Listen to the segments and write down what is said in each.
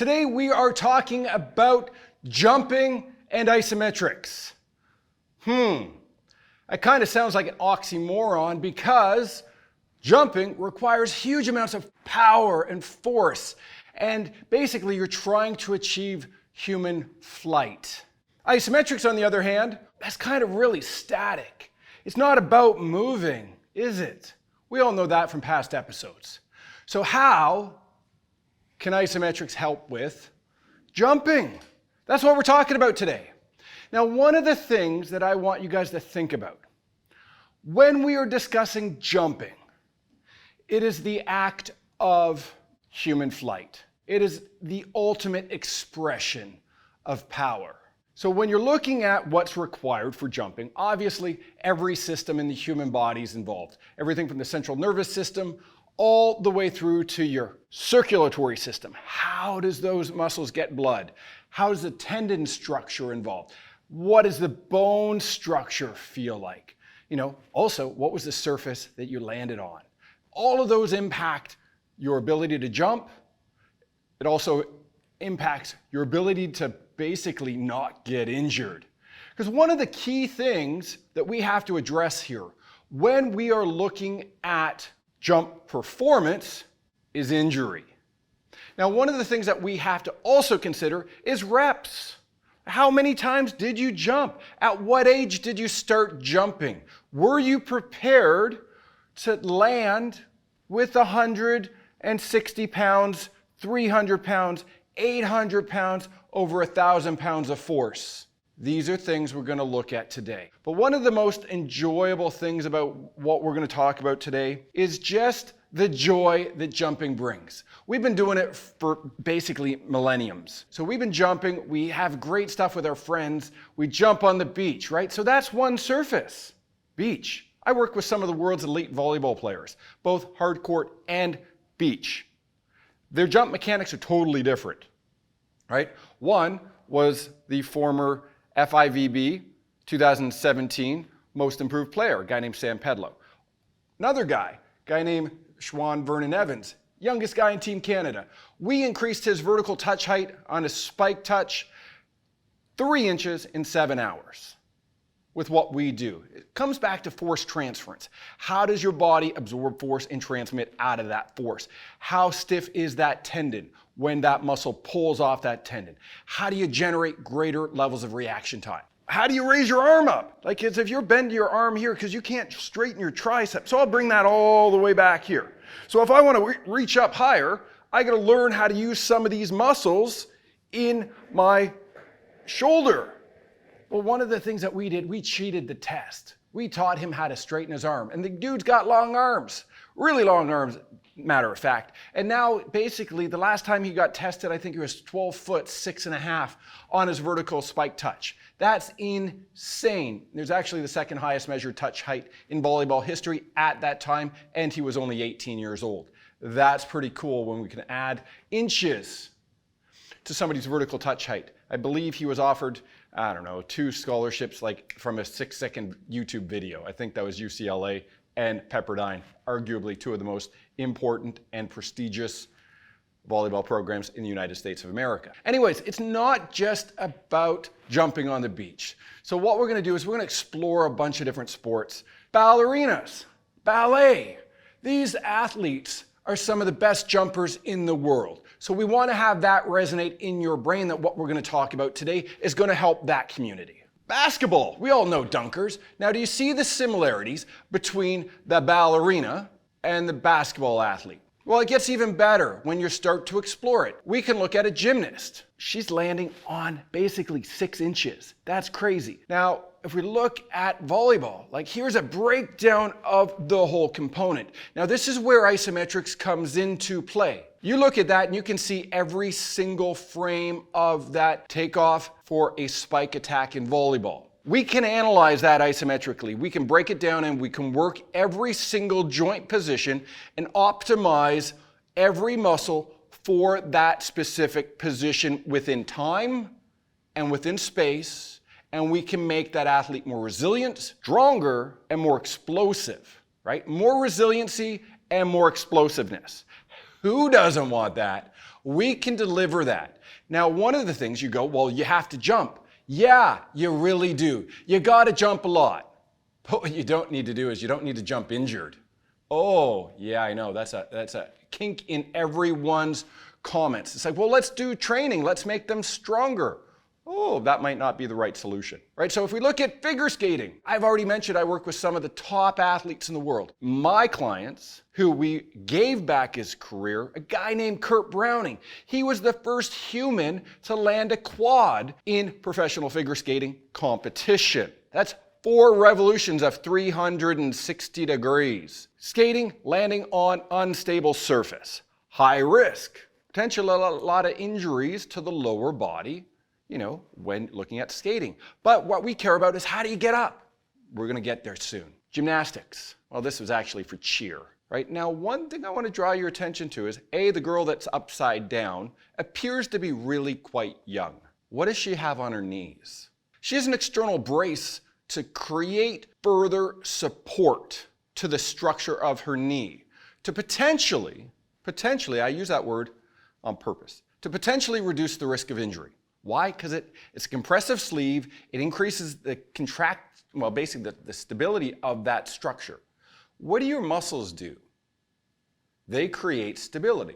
Today we are talking about jumping and isometrics. It kind of sounds like an oxymoron because jumping requires huge amounts of power and force, and basically you're trying to achieve human flight. Isometrics, on the other hand, that's kind of really static. It's not about moving, is it? We all know that from past episodes. So how can isometrics help with jumping? That's what we're talking about today. Now, one of the things that I want you guys to think about when we are discussing jumping, it is the act of human flight. It is the ultimate expression of power. So when you're looking at what's required for jumping, obviously every system in the human body is involved. Everything from the central nervous system all the way through to your circulatory system. How does those muscles get blood? How is the tendon structure involved? What does the bone structure feel like? Also, what was the surface that you landed on? All of those impact your ability to jump. It also impacts your ability to basically not get injured. Because one of the key things that we have to address here when we are looking at jump performance is injury. Now, one of the things that we have to also consider is reps. How many times did you jump? At what age did you start jumping? Were you prepared to land with 160 pounds, 300 pounds, 800 pounds, over 1,000 pounds of force? These are things we're going to look at today. But one of the most enjoyable things about what we're going to talk about today is just the joy that jumping brings. We've been doing it for basically millenniums. So we've been jumping, we have great stuff with our friends, we jump on the beach, right? So that's one surface, beach. I work with some of the world's elite volleyball players, both hard court and beach. Their jump mechanics are totally different, right? One was the former FIVB 2017 Most Improved Player, a guy named Sam Pedlow. Another guy named Schwan Vernon Evans, youngest guy in Team Canada. We increased his vertical touch height on his spike touch 3 inches in 7 hours with what we do. It comes back to force transference. How does your body absorb force and transmit out of that force? How stiff is that tendon when that muscle pulls off that tendon? How do you generate greater levels of reaction time? How do you raise your arm up? Like as if you're bending your arm here because you can't straighten your tricep. So I'll bring that all the way back here. So if I want to reach up higher, I got to learn how to use some of these muscles in my shoulder. Well, one of the things that we did, we cheated the test. We taught him how to straighten his arm. And the dude's got long arms, really long arms, matter of fact. And now, basically, the last time he got tested, I think he was 12 foot, 6.5 on his vertical spike touch. That's insane. There's actually the second highest measured touch height in volleyball history at that time, and he was only 18 years old. That's pretty cool when we can add inches to somebody's vertical touch height. I believe he was offered 2 scholarships like from a 6-second YouTube video. I think that was UCLA and Pepperdine, arguably 2 of the most important and prestigious volleyball programs in the United States of America. Anyways, it's not just about jumping on the beach. So what we're going to do is we're going to explore a bunch of different sports. Ballerinas, ballet. These athletes are some of the best jumpers in the world. So we want to have that resonate in your brain that what we're going to talk about today is going to help that community. Basketball, we all know dunkers. Now, do you see the similarities between the ballerina and the basketball athlete? Well, it gets even better when you start to explore it. We can look at a gymnast. She's landing on basically 6 inches. That's crazy. Now, if we look at volleyball, like here's a breakdown of the whole component. Now, this is where isometrics comes into play. You look at that and you can see every single frame of that takeoff for a spike attack in volleyball. We can analyze that isometrically. We can break it down and we can work every single joint position and optimize every muscle for that specific position within time and within space. And we can make that athlete more resilient, stronger, and more explosive, right? More resiliency and more explosiveness. Who doesn't want that? We can deliver that. Now, one of the things you go, well, you have to jump. Yeah, you really do. You got to jump a lot. But what you don't need to do is you don't need to jump injured. Oh, yeah, I know. That's a kink in everyone's comments. It's like, well, let's do training. Let's make them stronger. Oh, that might not be the right solution, right? So if we look at figure skating, I've already mentioned I work with some of the top athletes in the world. My clients, who we gave back his career, a guy named Kurt Browning. He was the first human to land a quad in professional figure skating competition. That's 4 revolutions of 360 degrees. Skating, landing on unstable surface. High risk. Potentially a lot of injuries to the lower body, when looking at skating. But what we care about is how do you get up? We're going to get there soon. Gymnastics. Well, this was actually for cheer, right? Now, one thing I want to draw your attention to is, A, the girl that's upside down appears to be really quite young. What does she have on her knees? She has an external brace to create further support to the structure of her knee, to potentially, I use that word on purpose, to potentially reduce the risk of injury. Why? Because it's a compressive sleeve. It increases the the stability of that structure. What do your muscles do? They create stability.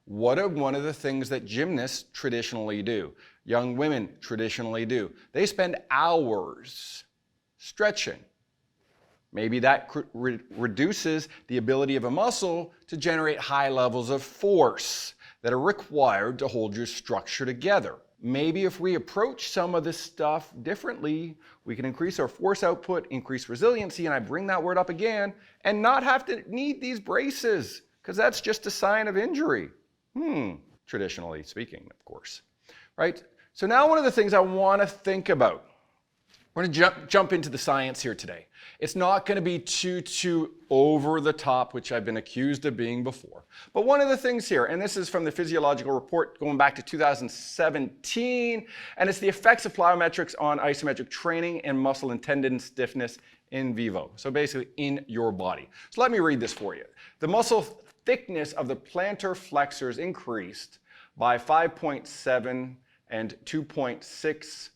What are one of the things that gymnasts traditionally do? Young women traditionally do. They spend hours stretching. Maybe that reduces the ability of a muscle to generate high levels of force that are required to hold your structure together. Maybe if we approach some of this stuff differently, we can increase our force output, increase resiliency, and I bring that word up again, and not have to need these braces, because that's just a sign of injury. Traditionally speaking, of course. Right? So now one of the things I want to think about, we're going to jump into the science here today. It's not going to be too over the top, which I've been accused of being before. But one of the things here, and this is from the Physiological Report going back to 2017, and it's the effects of plyometrics on isometric training and muscle and tendon stiffness in vivo. So basically in your body. So let me read this for you. The muscle thickness of the plantar flexors increased by 5.7 and 2.6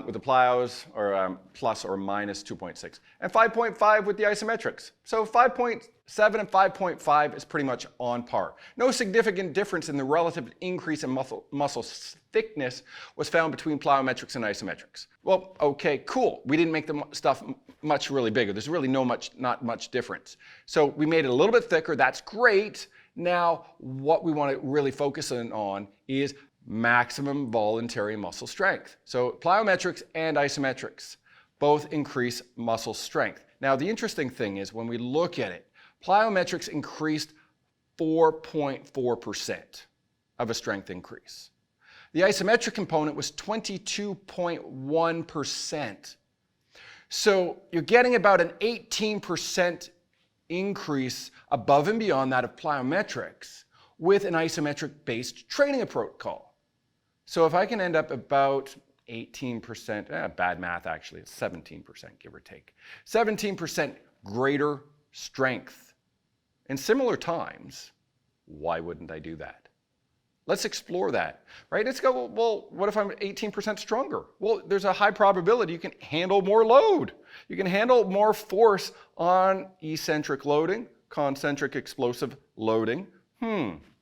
with the plyos, or plus or minus 2.6, and 5.5 with the isometrics. So 5.7 and 5.5 is pretty much on par. No significant difference in the relative increase in muscle thickness was found between plyometrics and isometrics. Well, okay, cool. We didn't make the stuff much really bigger. There's really not much difference. So we made it a little bit thicker. That's great. Now, what we want to really focus on is maximum voluntary muscle strength. So plyometrics and isometrics both increase muscle strength. Now, the interesting thing is when we look at it, plyometrics increased 4.4% of a strength increase. The isometric component was 22.1%. So you're getting about an 18% increase above and beyond that of plyometrics with an isometric-based training protocol. So if I can end up about 18%, bad math actually, it's 17%, give or take. 17% greater strength in similar times, why wouldn't I do that? Let's explore that, right? Let's go, well, what if I'm 18% stronger? Well, there's a high probability you can handle more load. You can handle more force on eccentric loading, concentric explosive loading.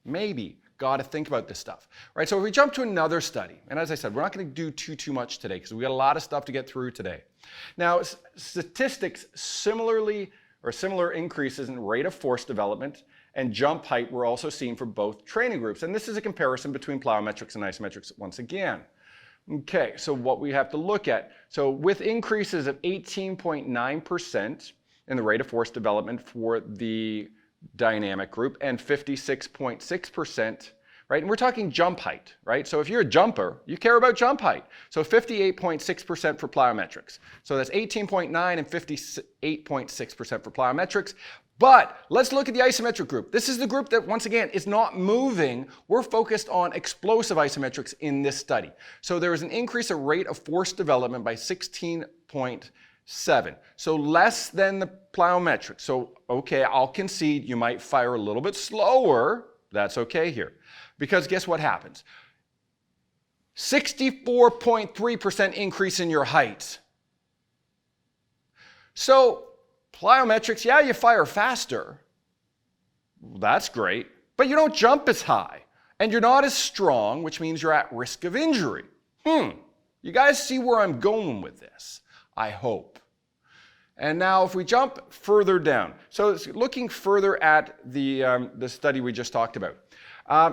Maybe. Got to think about this stuff, right? So if we jump to another study, and as I said, we're not going to do too much today because we got a lot of stuff to get through today. Now, statistics similar increases in rate of force development and jump height were also seen for both training groups. And this is a comparison between plyometrics and isometrics once again. Okay, so what we have to look at. So with increases of 18.9% in the rate of force development for the dynamic group and 56.6%, right? And we're talking jump height, right? So if you're a jumper, you care about jump height. So 58.6% for plyometrics. So that's 18.9 and 58.6% for plyometrics. But let's look at the isometric group. This is the group that, once again, is not moving. We're focused on explosive isometrics in this study. So there is an increase in rate of force development by 16.7. So less than the plyometric. So, okay, I'll concede you might fire a little bit slower. That's okay here. Because guess what happens? 64.3% increase in your height. So, plyometrics, yeah, you fire faster. That's great. But you don't jump as high. And you're not as strong, which means you're at risk of injury. You guys see where I'm going with this? I hope. And now if we jump further down, so it's looking further at the study we just talked about.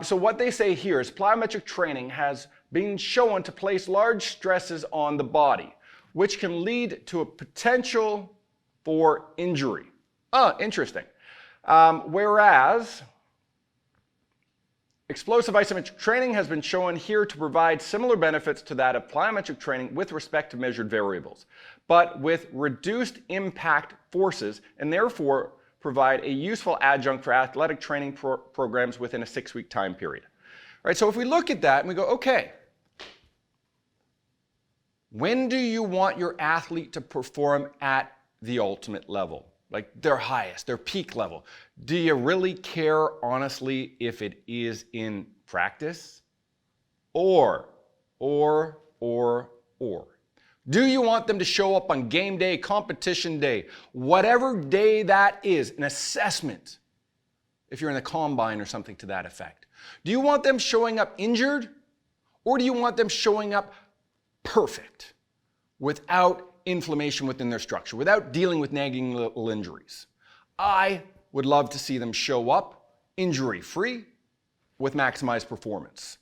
So what they say here is plyometric training has been shown to place large stresses on the body, which can lead to a potential for injury. Interesting. Whereas explosive isometric training has been shown here to provide similar benefits to that of plyometric training with respect to measured variables, but with reduced impact forces, and therefore provide a useful adjunct for athletic training programs within a 6-week time period. All right, so if we look at that and we go, okay, when do you want your athlete to perform at the ultimate level? Like their highest, their peak level. Do you really care, honestly, if it is in practice? Or. Do you want them to show up on game day, competition day, whatever day that is, an assessment, if you're in the combine or something to that effect? Do you want them showing up injured? Or do you want them showing up perfect, without inflammation within their structure, without dealing with nagging little injuries? I would love to see them show up injury-free with maximized performance.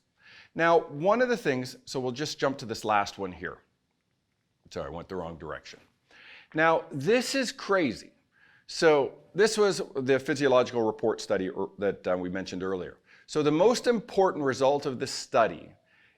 Now, one of the things, so we'll just jump to this last one here. Sorry, I went the wrong direction. Now, this is crazy. So this was the physiological report study that we mentioned earlier. So the most important result of this study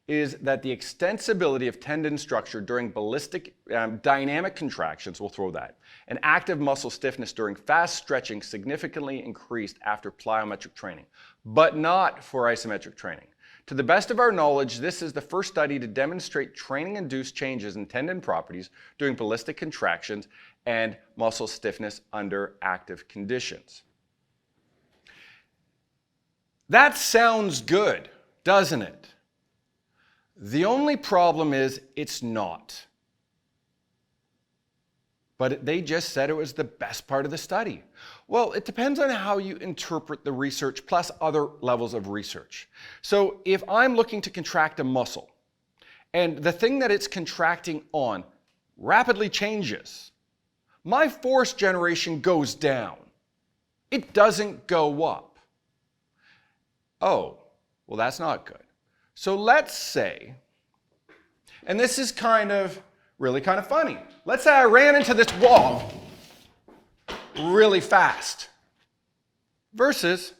is that the extensibility of tendon structure during ballistic dynamic contractions, we'll throw that, and active muscle stiffness during fast stretching significantly increased after plyometric training, but not for isometric training. To the best of our knowledge, this is the first study to demonstrate training-induced changes in tendon properties during ballistic contractions and muscle stiffness under active conditions. That sounds good, doesn't it? The only problem is it's not. But they just said it was the best part of the study. Well, it depends on how you interpret the research plus other levels of research. So if I'm looking to contract a muscle and the thing that it's contracting on rapidly changes, my force generation goes down. It doesn't go up. Oh, well, that's not good. So let's say, and this is really kind of funny. Let's say I ran into this wall really fast versus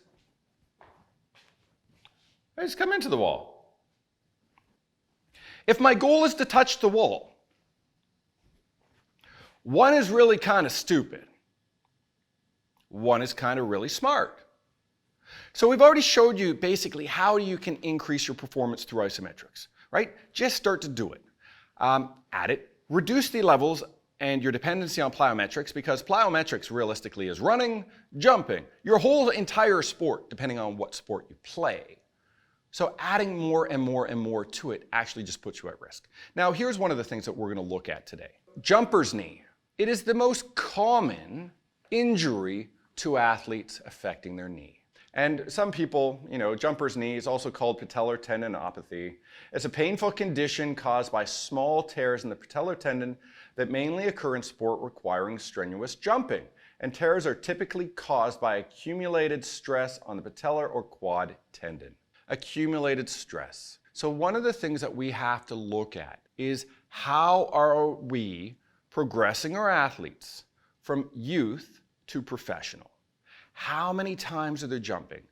I just come into the wall. If my goal is to touch the wall, one is really kind of stupid. One is kind of really smart. So we've already showed you basically how you can increase your performance through isometrics, right? Just start to do it. Add it, reduce the levels and your dependency on plyometrics, because plyometrics realistically is running, jumping, your whole entire sport, depending on what sport you play. So adding more and more and more to it actually just puts you at risk. Now here's one of the things that we're going to look at today. Jumper's knee. It is the most common injury to athletes affecting their knee. And some people, jumper's knee is also called patellar tendinopathy. It's a painful condition caused by small tears in the patellar tendon that mainly occur in sport requiring strenuous jumping. And tears are typically caused by accumulated stress on the patellar or quad tendon. Accumulated stress. So one of the things that we have to look at is how are we progressing our athletes from youth to professional? How many times are they jumping?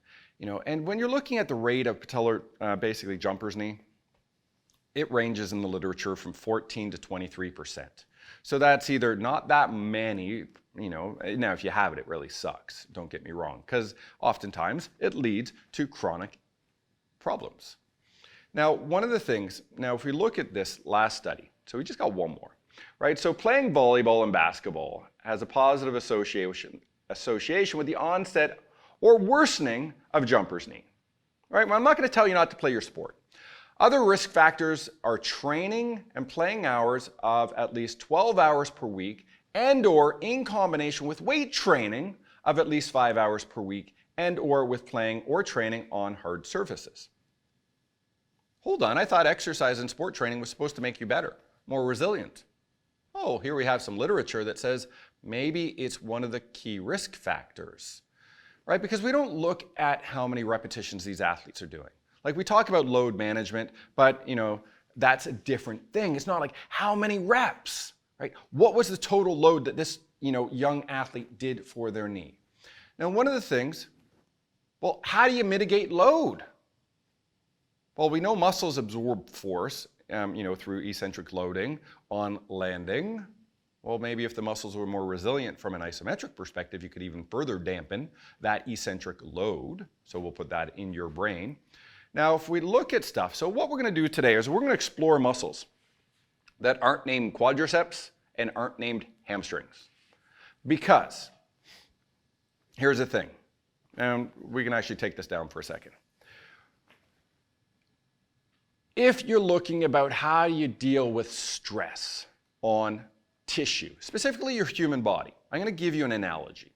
And when you're looking at the rate of patellar, basically jumper's knee, it ranges in the literature from 14 to 23%. So that's either not that many, now if you have it, it really sucks, don't get me wrong, because oftentimes it leads to chronic problems. Now, one of the things, if we look at this last study, so we just got one more, right? So playing volleyball and basketball has a positive association with the onset or worsening of jumper's knee. Right? Well, I'm not going to tell you not to play your sport. Other risk factors are training and playing hours of at least 12 hours per week and or in combination with weight training of at least 5 hours per week and or with playing or training on hard surfaces. Hold on, I thought exercise and sport training was supposed to make you better, more resilient. Oh, here we have some literature that says maybe it's one of the key risk factors, right? Because we don't look at how many repetitions these athletes are doing. Like we talk about load management, but that's a different thing. It's not like how many reps, right? What was the total load that this young athlete did for their knee? Now, one of the things, well, how do you mitigate load? Well, we know muscles absorb force, through eccentric loading on landing. Well, maybe if the muscles were more resilient from an isometric perspective, you could even further dampen that eccentric load. So we'll put that in your brain. Now, if we look at stuff, so what we're going to do today is we're going to explore muscles that aren't named quadriceps and aren't named hamstrings. Because, here's the thing, and we can actually take this down for a second. If you're looking about how you deal with stress on tissue, specifically your human body, I'm going to give you an analogy.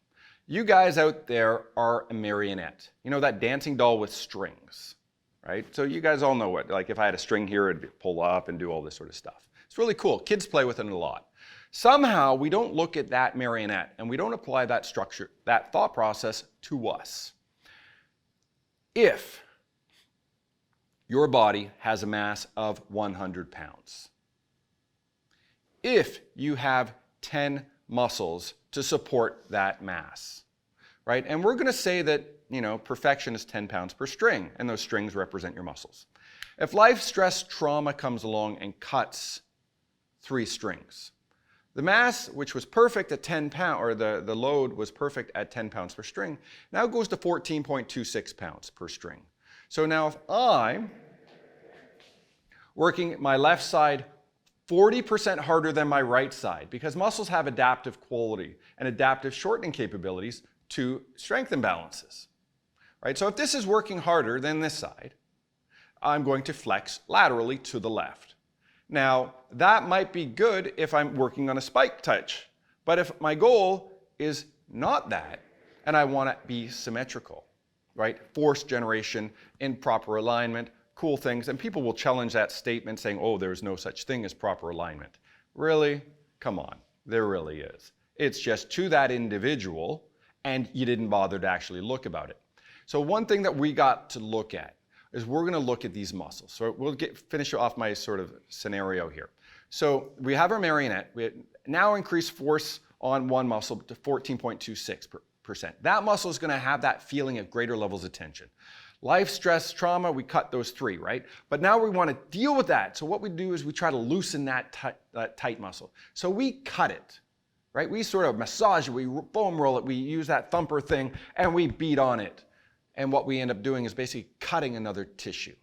You guys out there are a marionette. You know that dancing doll with strings, right? So you guys all know what, like if I had a string here, it'd pull up and do all this sort of stuff. It's really cool. Kids play with it a lot. Somehow we don't look at that marionette and we don't apply that structure, that thought process to us. If your body has a mass of 100 pounds, if you have 10 muscles to support that mass, right? And we're going to say that, perfection is 10 pounds per string, and those strings represent your muscles. If life stress trauma comes along and cuts 3 strings, the mass, which was perfect at 10 pounds, or the load was perfect at 10 pounds per string, now goes to 14.26 pounds per string. So now if I'm working my left side 40% harder than my right side, because muscles have adaptive quality and adaptive shortening capabilities to strength imbalances, right? So if this is working harder than this side, I'm going to flex laterally to the left. Now, that might be good if I'm working on a spike touch, but if my goal is not that, and I want to be symmetrical, right? Force generation in proper alignment, cool things, and people will challenge that statement saying, oh, there's no such thing as proper alignment. Really? Come on, there really is. It's just to that individual, and you didn't bother to actually look about it. So one thing that we got to look at is we're going to look at these muscles. So we'll finish off my sort of scenario here. So we have our marionette. We now increase force on one muscle to 14.26%. That muscle is going to have that feeling of greater levels of tension. Life, stress, trauma, we cut those 3, right? But now we want to deal with that. So what we do is we try to loosen that tight muscle. So we cut it, right? We sort of massage it, we foam roll it, we use that thumper thing, and we beat on it. And what we end up doing is basically cutting another tissue,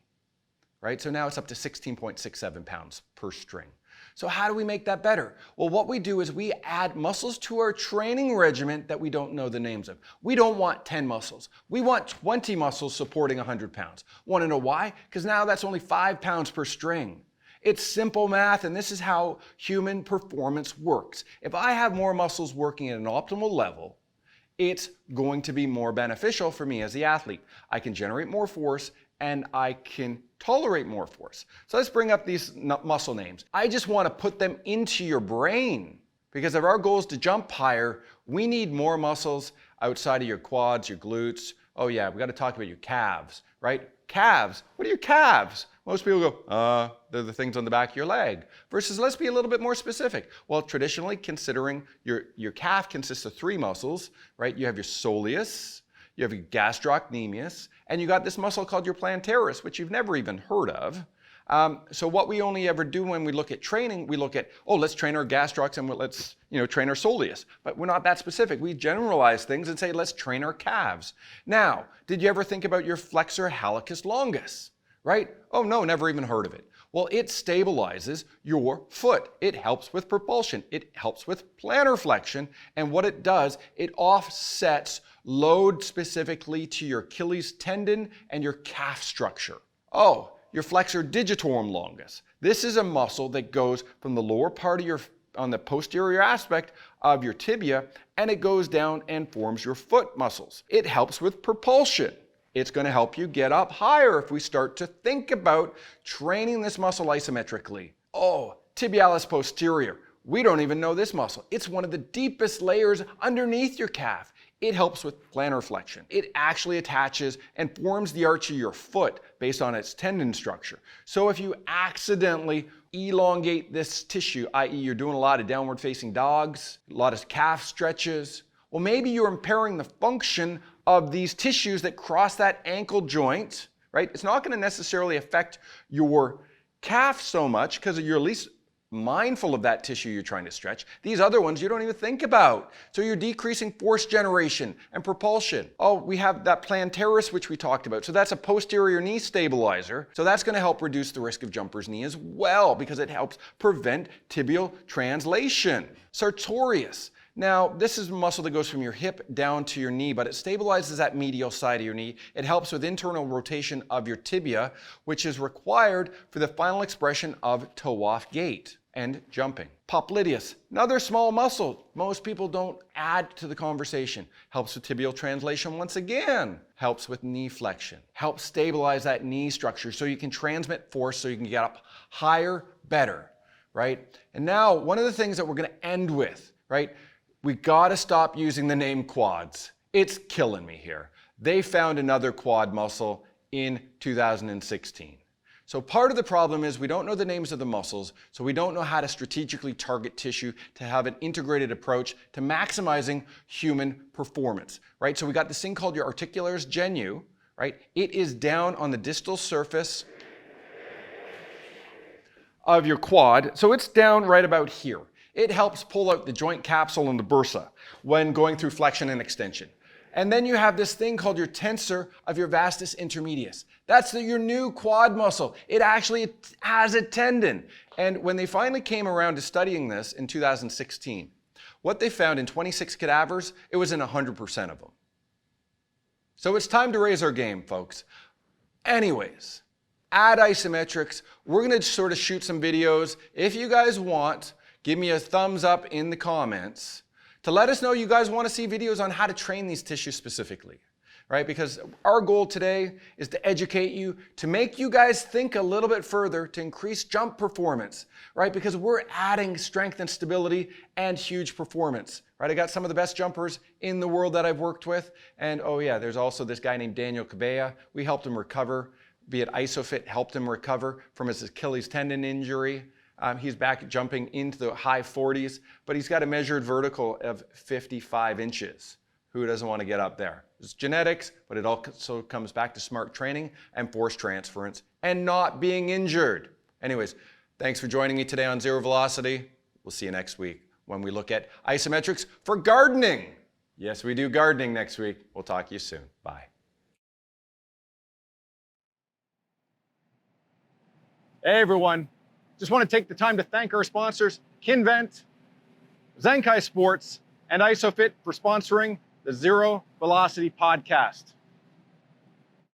right? So now it's up to 16.67 pounds per string. So how do we make that better? Well, what we do is we add muscles to our training regimen that we don't know the names of. We don't want 10 muscles. We want 20 muscles supporting 100 pounds. Want to know why? Because now that's only 5 pounds per string. It's simple math, and this is how human performance works. If I have more muscles working at an optimal level, it's going to be more beneficial for me as the athlete. I can generate more force and I can tolerate more force. So let's bring up these muscle names. I just want to put them into your brain because if our goal is to jump higher, we need more muscles outside of your quads, your glutes. Oh yeah, we got to talk about your calves, right? Calves. What are your calves? Most people go, they're the things on the back of your leg. Versus, let's be a little bit more specific. Well, traditionally, considering your calf consists of 3 muscles, right? You have your soleus, you have your gastrocnemius, and you got this muscle called your plantaris, which you've never even heard of. So what we only ever do when we look at training, we look at, let's train our gastrocs and let's train our soleus. But we're not that specific. We generalize things and say, let's train our calves. Now, did you ever think about your flexor hallucis longus? Right? Oh no, never even heard of it. Well, it stabilizes your foot. It helps with propulsion. It helps with plantar flexion. And what it does, it offsets load specifically to your Achilles tendon and your calf structure. Oh, your flexor digitorum longus. This is a muscle that goes from the lower part of on the posterior aspect of your tibia, and it goes down and forms your foot muscles. It helps with propulsion. It's going to help you get up higher if we start to think about training this muscle isometrically. Oh, tibialis posterior. We don't even know this muscle. It's one of the deepest layers underneath your calf. It helps with plantar flexion. It actually attaches and forms the arch of your foot based on its tendon structure. So if you accidentally elongate this tissue, i.e. you're doing a lot of downward facing dogs, a lot of calf stretches, well, maybe you're impairing the function of these tissues that cross that ankle joint, right? It's not going to necessarily affect your calf so much because you're at least mindful of that tissue you're trying to stretch. These other ones you don't even think about. So you're decreasing force generation and propulsion. Oh, we have that plantaris, which we talked about. So that's a posterior knee stabilizer. So that's going to help reduce the risk of jumper's knee as well because it helps prevent tibial translation. Sartorius. Now, this is a muscle that goes from your hip down to your knee, but it stabilizes that medial side of your knee. It helps with internal rotation of your tibia, which is required for the final expression of toe-off gait and jumping. Popliteus, another small muscle. Most people don't add to the conversation. Helps with tibial translation once again. Helps with knee flexion. Helps stabilize that knee structure so you can transmit force so you can get up higher, better, right? And now, one of the things that we're going to end with, right? We got to stop using the name quads. It's killing me here. They found another quad muscle in 2016. So part of the problem is we don't know the names of the muscles, so we don't know how to strategically target tissue to have an integrated approach to maximizing human performance, right? So we got this thing called your articularis genu, right? It is down on the distal surface of your quad. So it's down right about here. It helps pull out the joint capsule and the bursa when going through flexion and extension. And then you have this thing called your tensor of your vastus intermedius. That's your new quad muscle. It actually has a tendon. And when they finally came around to studying this in 2016, what they found in 26 cadavers, it was in 100% of them. So it's time to raise our game, folks. Anyways, at Isometrics, we're going to sort of shoot some videos. If you guys want, give me a thumbs up in the comments to let us know you guys want to see videos on how to train these tissues specifically, right? Because our goal today is to educate you, to make you guys think a little bit further, to increase jump performance, right? Because we're adding strength and stability and huge performance, right? I got some of the best jumpers in the world that I've worked with. And oh yeah, there's also this guy named Daniel Cabella. We helped him recover, be it ISOPHIT helped him recover from his Achilles tendon injury. He's back jumping into the high 40s, but he's got a measured vertical of 55 inches. Who doesn't want to get up there? It's genetics, but it also comes back to smart training and force transference and not being injured. Anyways, thanks for joining me today on Zero Velocity. We'll see you next week when we look at isometrics for gardening. Yes, we do gardening next week. We'll talk to you soon. Bye. Hey everyone. Just want to take the time to thank our sponsors, Kinvent, Zenkai Sports, and ISOPHIT for sponsoring the Zero Velocity podcast.